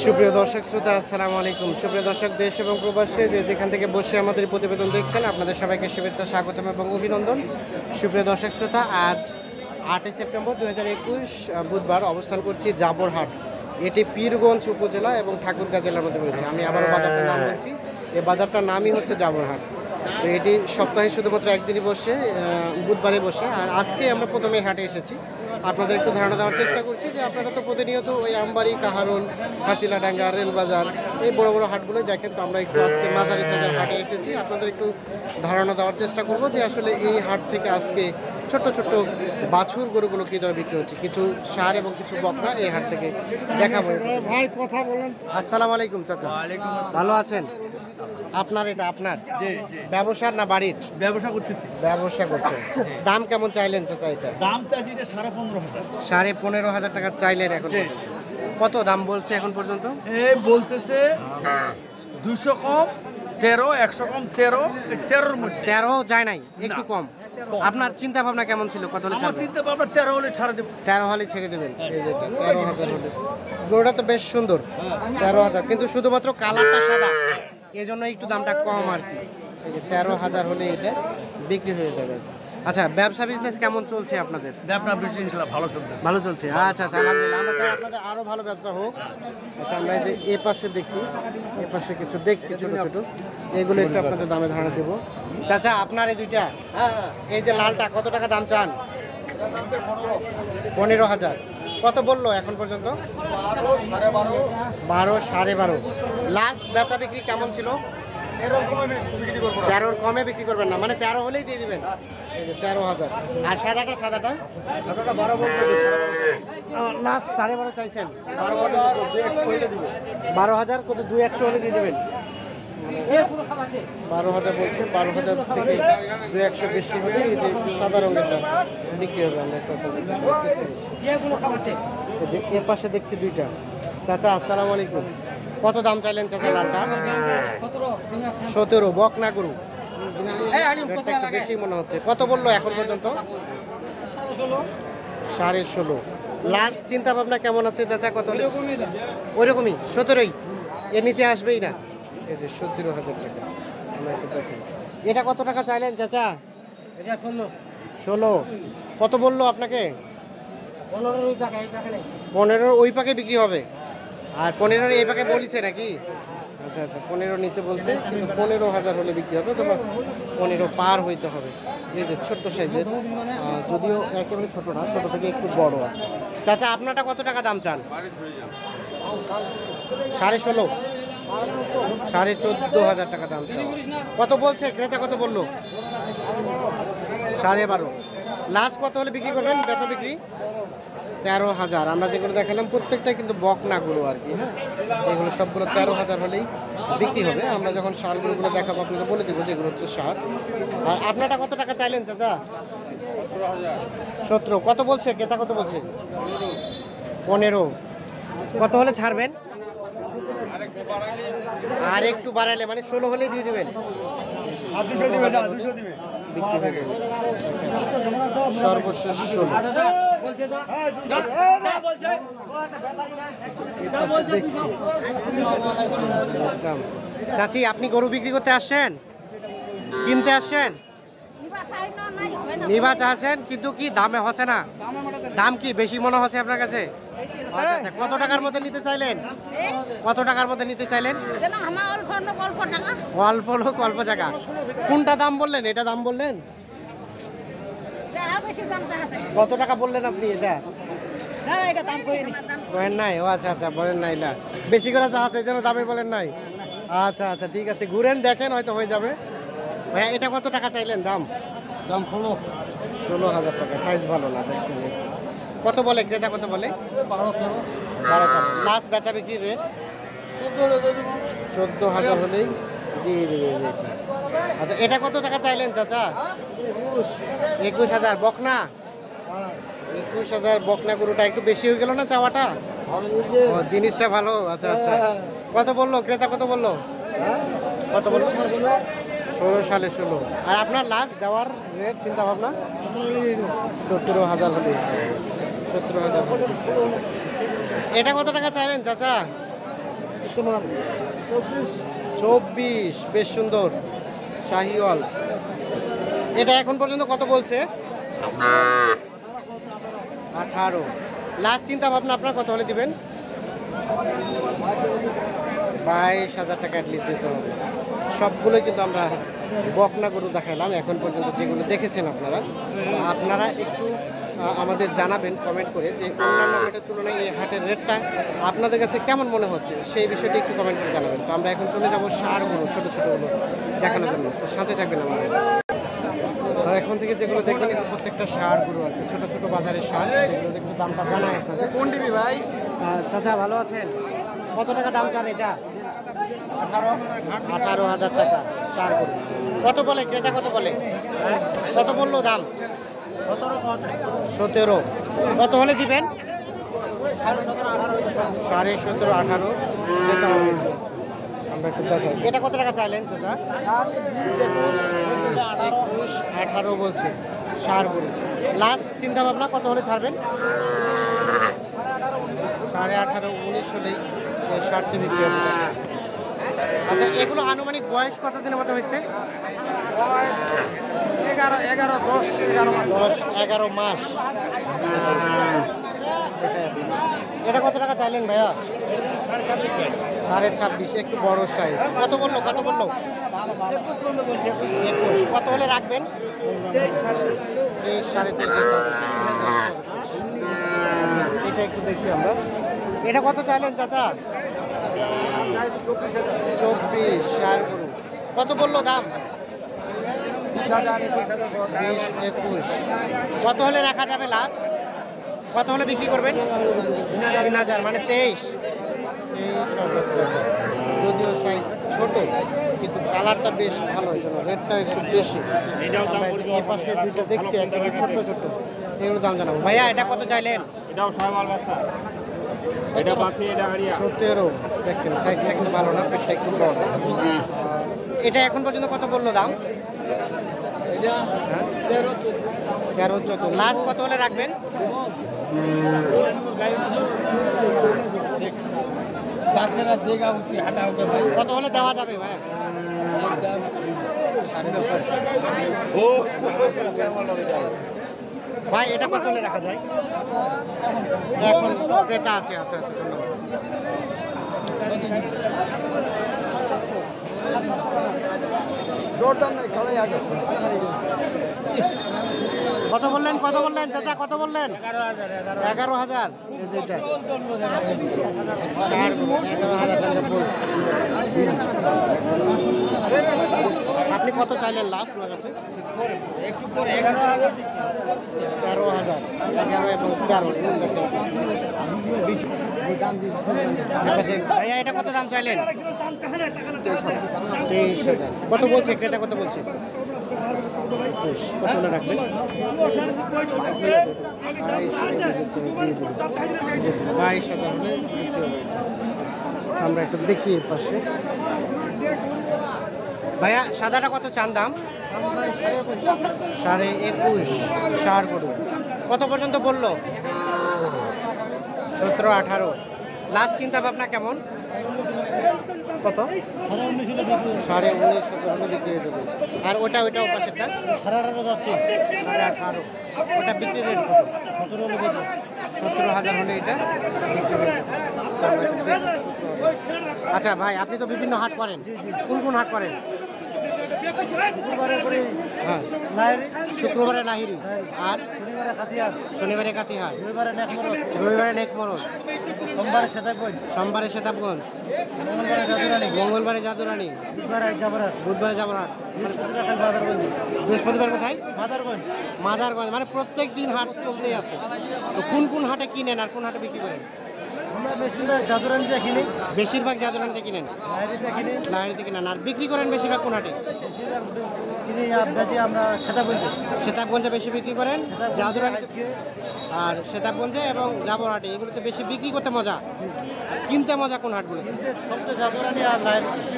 সুপ্রিয় দর্শক শ্রোতা, আসসালামু আলাইকুম। সুপ্রিয় দর্শক, দেশ এবং প্রবাসে যে যেখান থেকে বসে আমাদের প্রতিবেদন দেখছেন, আপনাদের সবাইকে শুভেচ্ছা, স্বাগতম এবং অভিনন্দন। সুপ্রিয় দর্শক শ্রোতা, আজ 8 সেপ্টেম্বর 2021 বুধবার অবস্থান করছি জাবরহাট। এটি পীরগঞ্জ উপজেলা এবং ঠাকুরগাঁ জেলার মধ্যে রয়েছে। আমি আবারও বাজারটার নাম বলছি, এই বাজারটার নামই হচ্ছে জাবরহাট। তো এটি সপ্তাহে শুধুমাত্র একদিনই বসে, বুধবারে বসে। আর আজকে আমরা প্রথমে হাটে এসেছি, আপনাদের একটু ধারণা দেওয়ার চেষ্টা করছি যে আপনারা তো প্রতিনিয়ত ওই আমবাড়ি, কাহারোল, হাসিলাডাঙ্গা, রেলবাজার, এই বড় বড় হাটগুলোই দেখেন। তো আমরা একটু আজকে মাঝারি সাইজের হাটে এসেছি, আপনাদের একটু ধারণা দেওয়ার চেষ্টা করব যে আসলে এই হাট থেকে আজকে ছোট্ট ছোট্ট বাছুর গরুগুলো কী দরে বিক্রি হচ্ছে, কিছু ষাঁড় এবং কিছু বকনা এই হাট থেকে দেখাবো। ভাই কথা বলেন। আসসালামু আলাইকুম চাচা, ভালো আছেন? আপনার এটা আপনার ব্যবসার না বাড়ির? ব্যবসা করতেছি। ব্যবসা করছেন। দাম কেমন চাইলেন চাচা? এটা দাম চাইছি এটা 15,500। 15,500 টাকা চাইলেন এখন পর্যন্ত। কত দাম বলছে এখন পর্যন্ত? এই বলতেছে 200 কম 13, 100 কম 13, 13 এর মধ্যে 13 যায় নাই, একটু কম। আপনার চিন্তা ভাবনা কেমন ছিল? কত হলে আমার ছাড়বেন? চিন্তা ভাবনা 13 হলে ছাড়া দেব। 13 হলে ছেড়ে দেবেন। এই যে 13,000 হলে গরুটা তো বেশ সুন্দর। 13,000, কিন্তু শুধুমাত্র কালারটা সাদা, এই জন্য একটু দামটা কম আর কি। এই যে 13,000 হলে এটা বিক্রি হয়ে যাবে। আচ্ছা, ব্যবসা বিজনেস কেমন চলছে আপনাদের? ব্যবসা বেশি ইনশাআল্লাহ ভালো চলতেছে। ভালো চলছে, আচ্ছা আচ্ছা, আলহামদুলিল্লাহ। আমরা চাই আপনাদের আরো ভালো ব্যবসা হোক। আচ্ছা, আমরা এই যে এ পাশে দেখি, এ পাশে কিছু দেখছি ছোট ছোট, এগুলো একটু আপনাদের দামে ধারণা দেবো। চাচা, আপনার এই দুইটা, এই যে লালটা, কত টাকা দাম চান? 15,000। কত বললো এখন পর্যন্ত? 12, 12.5। লাস্ট বেচা বিক্রি কেমন ছিল? 13 কমে বিক্রি করবেন না, মানে 13 হলেই দিয়ে দিবেন। এই যে 13,000। আর সাদাটা? সাদাটা লাস্ট 12.5 চাইছেন। 12,000 কত? 2-100 হলে দিয়ে দেবেন। 12,000 বলছে, 12,000 থেকে 2-100 বেশি হলে এই যে সাদা রঙেরটা বিক্রি হবে। আমরা একটা চেষ্টা করছি। এই যে এর পাশে দেখছি দুইটা। চাচা আসসালামু আলাইকুম, কত দাম চাইলেন চাচা লালটা? 17। বকনা গরু, রেটটা একটু বেশি মনে হচ্ছে। কত বললো এখন পর্যন্ত? 16.5। লাস্ট চিন্তা ভাবনা কেমন আছে চাচা? কত? ওইরকমই 17ই, এর নিচে আসবেই না। এই যে 17,000 টাকা। আমরা একটু দেখি, এটা কত টাকা চাইলেন চাচা? এটা 16। কত বললো আপনাকে? 15 ওই পাকে বিক্রি হবে, আর 15 এই পাকে বলছে নাকি? আচ্ছা আচ্ছা, 15 নিচে বলছে, কিন্তু 15,000 হলে বিক্রি হবে। তোমার 15 পার হইতে হবে। এই যে ছোট্ট সাইজের, যদিও একেবারে ছোট না, ছোট থেকে একটু বড়। চাচা আপনারটা কত টাকা দাম চান? 16.5, 14,500 টাকা দাম চান। কত বলছে ক্রেতা? কত বললো? 12.5। লাস্ট কত হলে বিক্রি করবেন? বেচা বিক্রি 13,000। আমরা যেগুলো দেখালাম প্রত্যেকটাই কিন্তু বকনাগুলো আর কি। হ্যাঁ, এগুলো সবগুলো 13,000 হলেই বিক্রি হবে। আমরা যখন ষাঁড়গুলোগুলো দেখাবো আপনাদের বলে দেবো যেগুলো হচ্ছে ষাঁড়। আর আপনারটা কত টাকা চাইলেন চাচা? 17। কত বলছে ক্রেতা? কত বলছে? 15। কত হলে ছাড়বেন? আর একটু বাড়ালে, মানে 16 হলেই দিয়ে দেবেন। বিক্রি হয়ে যাবে। সর্বশেষ 16। দেখছি। চাচি, আপনি গরু বিক্রি করতে আসছেন? কিনতে আসছেন? নিবা চাচ্ছেন, কিন্তু কি দামে হচ্ছে না? দাম কি বেশি মনে হচ্ছে আপনার কাছে? আচ্ছা, কত টাকার মধ্যে নিতে চাইলেন? কত টাকার মধ্যে নিতে চাইলেন? অল্প লোক, অল্প টাকা। কোনটা দাম বললেন? এটা দাম বললেন? কত টাকা বললেন আপনি? এটা বলেন নাই? ও আচ্ছা আচ্ছা, বলেন নাই না, বেশি করে যা আছে যেন দামে বলেন নাই। আচ্ছা আচ্ছা, ঠিক আছে, ঘুরেন দেখেন, হয়তো হয়ে যাবে। ভাইয়া, এটা কত টাকা চাইলেন দাম? 16,000 টাকা। সাইজ ভালো না, দেখছেন। কত বলে ক্রেতা? কত বলে? 12। লাস্ট বেচা বিক্রির রেট 14,000 হলেই দিয়ে দেবে। আচ্ছা, এটা কত টাকা চাইলেন চাচা? 21,000। বকনা 21,000। বকনা গরুটা একটু বেশি হয়ে গেল না চাওয়াটা? জিনিসটা ভালো। আচ্ছা আচ্ছা, কত বললো ক্রেতা? কত বললো? কত বললো? 16.5। আর আপনার লাস্ট দেওয়ার রেট চিন্তা ভাবনা? 17,000 হলে। 17,000। এটা কত টাকা চাইলেন চাচা? 24, বেশ সুন্দর শাহিওয়াল। এটা এখন পর্যন্ত কত বলছে? 18। লাস্ট চিন্তা ভাবনা আপনার কত হলে দিবেন? 22,000 টাকা অ্যাটলিস্ট দিতে হবে। সবগুলোই কিন্তু আমরা বকনা গরু দেখাইলাম এখন পর্যন্ত, যেগুলো দেখেছেন আপনারা। আপনারা একটু আমাদের জানাবেন কমেন্ট করে যে অন্যান্য হাটের তুলনায় এই হাটের রেটটা আপনাদের কাছে কেমন মনে হচ্ছে, সেই বিষয়টি একটু কমেন্ট করে জানাবেন। তো আমরা এখন চলে যাবো ষাঁড় গরু, ছোটো ছোটোগুলো দেখানোর জন্য। তো সাথে থাকবেন আমাদের। এখন থেকে যেগুলো দেখবেন এগুলো প্রত্যেকটা ষাঁড় গরু আর কি, ছোটো ছোটো বাজারের ষাঁড়। এগুলো একটু দামটা জানাই আপনাদের। কোন টিভি ভাই? চাচা ভালো আছেন? কত টাকা দাম চান এটা? 18,000 টাকা ষাঁড় গরু। কত বলে ক্রেতা, কত বলে? কত বললো দাম? 17। কত হলে দিবেন? 17.5, 18 যেতে হবে। আমরা একটু দেখাই। এটা কত টাকা চাইলেন চাচা? 21, 18 বলছে ষাঁড় গরু। লাস্ট চিন্তা ভাবনা কত হলে ছাড়বেন? 18.5, 19 হলেই ষাঁড়টি বিক্রি হবে। আচ্ছা, এগুলো আনুমানিক বয়স কত দিনের মতো হয়েছে? 11 মাস। এটা কত টাকা চাইলেন ভাইয়া? 26.5, একটু বড় সাইজ। কত বললো? 21, কত হলে রাখবেন? 23, 23.5। এটা একটু দেখি আমরা। এটা কত চাইলেন চাচা? 24, ষাঁড় গরু। কত বললো দাম? 20, 21। কত হলে রাখা যাবে লাস্ট? কত হলে বিক্রি করবেন? 3,000, মানে 23,000 টাকা। যদিও সাইজ ছোট কিন্তু কালারটা বেশ ভালো, এই জন্য রেটটা একটু বেশি। এই পাশে দুইটা দেখছি একেবারে ছোট্ট ছোট্ট, এগুলোর দাম জানাবো। ভাইয়া এটা কত চাইলেন? 17। দেখছেন সাইজটা কিন্তু ভালো না, পেটটা একটু বড়। এটা এখন পর্যন্ত কত বললো দাম? 13, 14। লাস্ট কত হলে রাখবেন? কত হলে দেওয়া যাবে ভাই? ভাই এটা কত হলে রাখা যায়? এখন ক্রেতা আছে। আচ্ছা আচ্ছা, ধন্যবাদ। কত বললেন? কত বললেন চাচা? কত বললেন? 11,000। আপনি কত চাইলেন লাস্ট? আমার কাছে একটু পরে 11,000। 11 এবং 13 ভাইয়া এটা কত দাম চাইলেন? 23,000। কত বলছে ক্রেতা? কত বলছে? কত হলে রাখবেন? 22,000 হলে আমরা একটু দেখি এর পাশে। ভাইয়া সাদাটা কত চান দাম? 21.5, ষাঁড় গরু। কত পর্যন্ত বললো? 17, 18। লাস্ট চিন্তা ভাবনা কেমন? কত? 19.5, 17 বিক্রি হয়ে যাবে। আর ওটা পাশেরটা 18.5। ওটা বিক্রি রেট কত? 17,000 হলে এটা বিক্রি হয়ে যাবে। আচ্ছা ভাই, আপনি তো বিভিন্ন হাট করেন, কোন কোন হাট করেন? হ্যাঁ, শুক্রবারে লাহিরি, আর শনিবারে কাতিহার, রবিবারে নেকমরদ, সোমবারে সেতাবগঞ্জ, মঙ্গলবারে জাদুরানি, বুধবারে জাবরহাট, বৃহস্পতিবার কোথায়? মাদারগঞ্জ। মানে প্রত্যেক দিন হাট চলতেই আছে। তো কোন কোন হাটে কিনেন আর কোন হাটে বিক্রি করেন? বেশিরভাগ জাদুরানিতে কিনেন, লাহিড়িতে কিনেন। আর বিক্রি করেন বেশিরভাগ কোন হাটে? সেতাবগঞ্জে বেশি বিক্রি করেন, জাদুরানি আর সেতাবগঞ্জে এবং জাবরহাটে। এগুলোতে বেশি বিক্রি করতে মজা, কিনতে মজা কোন হাটগুলো?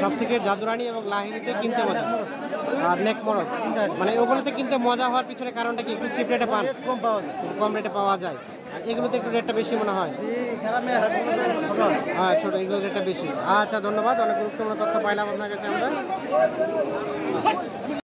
সব থেকে জাদুরানি এবং লাহিড়িতে কিনতে মজা, আর নেকমরদ। মানে ওগুলোতে কিনতে মজা হওয়ার পিছনে কারণটা কি? একটু চিপ রেটে পান, কম রেটে পাওয়া যায়। আর এগুলোতে একটু রেটটা বেশি মনে হয়। হ্যাঁ ছোটো, এগুলো রেটটা বেশি। আচ্ছা ধন্যবাদ, অনেক গুরুত্বপূর্ণ তথ্য পাইলাম আপনার কাছে আমরা।